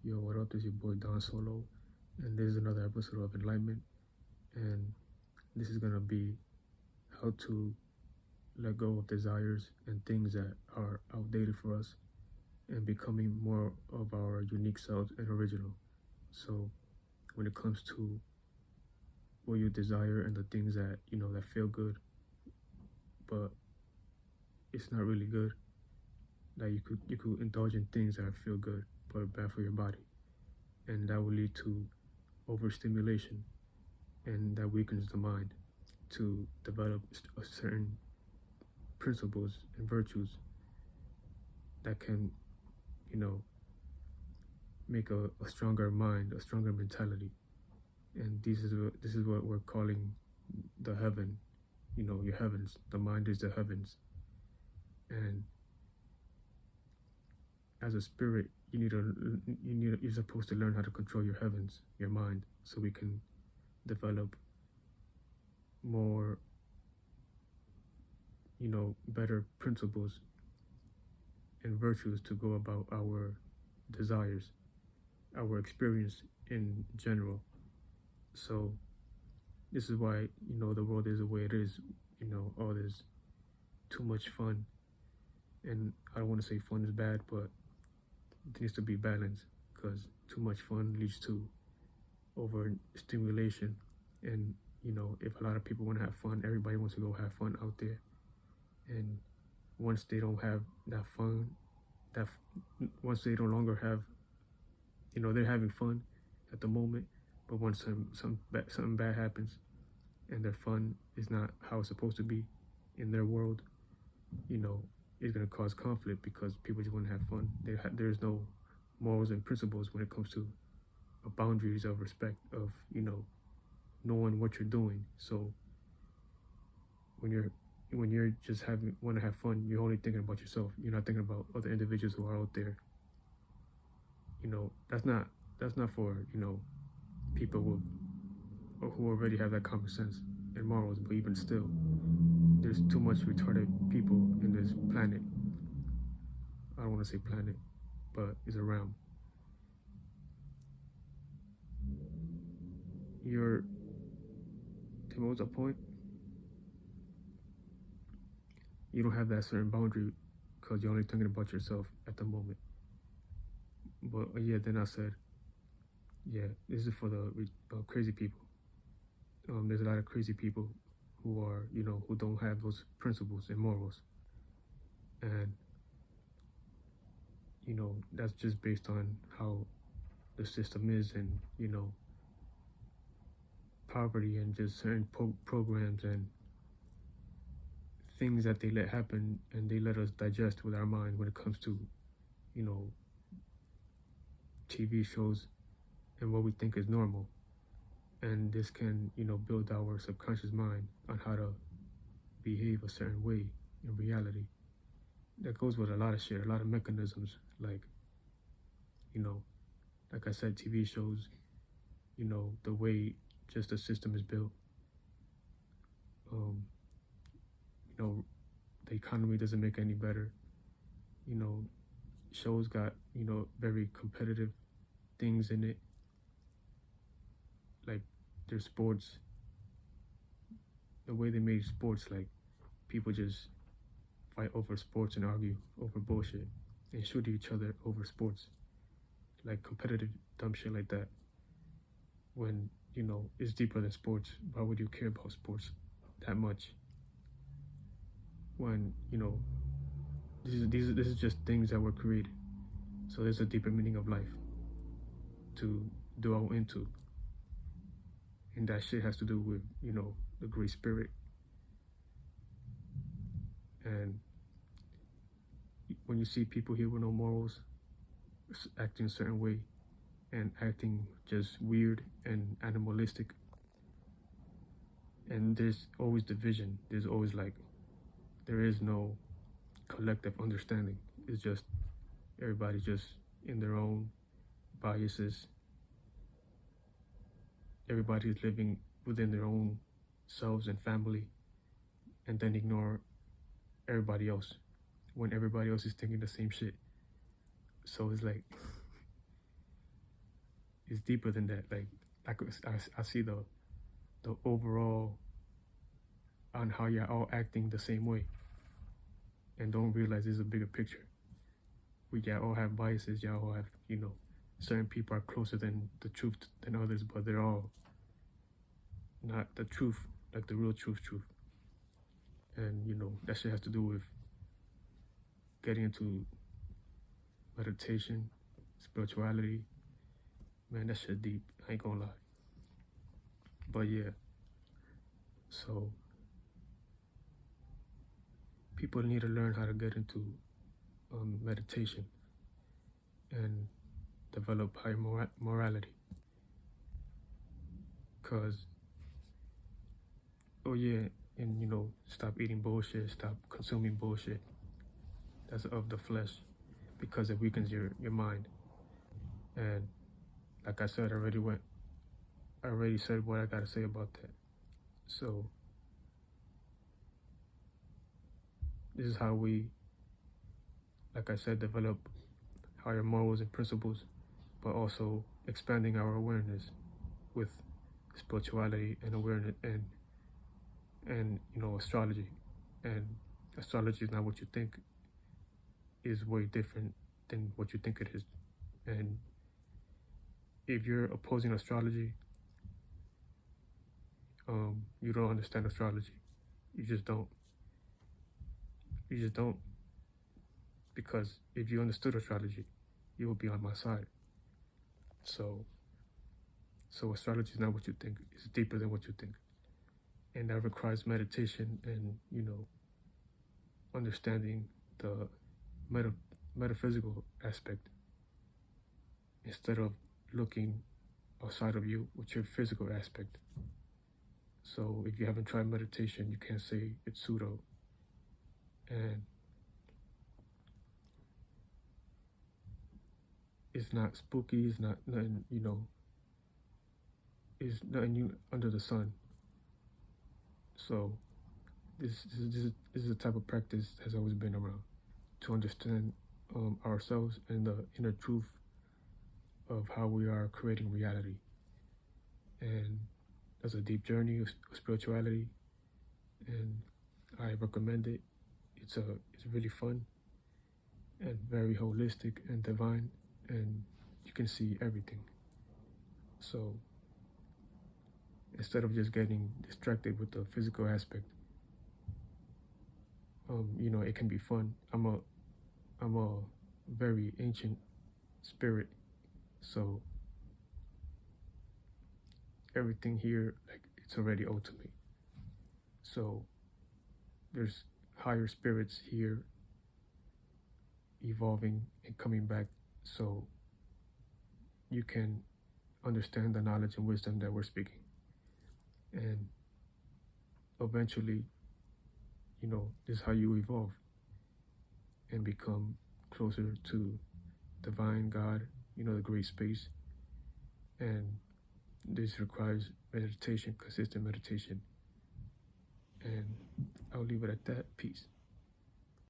Yo, what up? This is your boy Don Solo, and this is another episode of Enlightenment. And this is gonna be how to let go of desires and things that are outdated for us and becoming more of our unique selves and original. So, when it comes to what you desire and the things that that feel good, but it's not really good, that you could indulge in things that feel good but are bad for your body, and that will lead to overstimulation, and that weakens the mind to develop a certain principles and virtues that can, make a stronger mind, a stronger mentality. And this is what we're calling the heaven, your heavens. The mind is the heavens. And as a spirit, you're supposed to learn how to control your heavens, your mind, so we can develop more, better principles and virtues to go about our desires, our experience in general. So this is why, the world is the way it is. All this too much fun. And I don't want to say fun is bad, but it needs to be balanced, because too much fun leads to overstimulation. And if a lot of people want to have fun, everybody wants to go have fun out there. And once they don't have that fun, once they no longer have, they're having fun at the moment, but once something bad happens and their fun is not how it's supposed to be in their world, it's going to cause conflict, because people just want to have fun. There's no morals and principles when it comes to boundaries of respect, of knowing what you're doing. So when you're just want to have fun, you're only thinking about yourself. You're not thinking about other individuals who are out there. That's not for people who already have that common sense and morals. But even still, there's too much retarded people in this planet. I don't want to say planet, but it's a realm. What was the point? You don't have that certain boundary because you're only thinking about yourself at the moment. But then I said, this is for the crazy people. There's a lot of crazy people who are, who don't have those principles and morals. And, that's just based on how the system is, and, poverty, and just certain programs and things that they let happen, and they let us digest with our mind when it comes to, TV shows and what we think is normal. And this can, build our subconscious mind on how to behave a certain way in reality. That goes with a lot of shit, a lot of mechanisms, like, like I said, TV shows, the way just the system is built. The economy doesn't make any better. Shows got, very competitive things in it. Like their sports, the way they made sports, like people just fight over sports and argue over bullshit and shoot each other over sports, like competitive dumb shit like that. When it's deeper than sports. Why would you care about sports that much? When this is just things that were created. So there's a deeper meaning of life to dwell into, and that shit has to do with the great spirit. And when you see people here with no morals, acting a certain way, and acting just weird and animalistic, and there's always division, there's always there is no collective understanding. It's just everybody just in their own biases. Everybody's living within their own selves and family, and then ignore everybody else when everybody else is thinking the same shit. So it's like it's deeper than that. Like I see the overall on how y'all all acting the same way, and don't realize there's a bigger picture. Y'all all have biases. Y'all all have, you know, certain people are closer than the truth than others, but they're all not the truth, like the real truth. And you know, that shit has to do with getting into meditation, spirituality. Man, that shit deep. I ain't gonna lie. But yeah, so people need to learn how to get into meditation and develop high morality. Cause, oh yeah, and you know, stop eating bullshit, stop consuming bullshit. That's of the flesh, because it weakens your mind. And like I said, I already said what I gotta say about that. So this is how we, like I said, develop higher morals and principles, but also expanding our awareness with spirituality and awareness and you know, astrology. And astrology is not what you think, is way different than what you think it is. And if you're opposing astrology, you don't understand astrology. You just don't. Because if you understood astrology, you would be on my side. So astrology is not what you think. It's deeper than what you think. And that requires meditation and, you know, understanding the metaphysical aspect instead of looking outside of you with your physical aspect. So if you haven't tried meditation, you can't say it's pseudo. And it's not spooky, it's not nothing, you know, it's nothing new under the sun. So this is a type of practice that has always been around to understand ourselves and the inner truth of how we are creating reality. And that's a deep journey of spirituality, and I recommend it. It's really fun and very holistic and divine, and you can see everything. So instead of just getting distracted with the physical aspect, you know, it can be fun. I'm a very ancient spirit, so everything here, like, it's already owed to me. So there's higher spirits here evolving and coming back, so you can understand the knowledge and wisdom that we're speaking. And eventually, you know, this is how you evolve and become closer to divine God, you know, the great space. And this requires meditation, consistent meditation. And I'll leave it at that. Peace.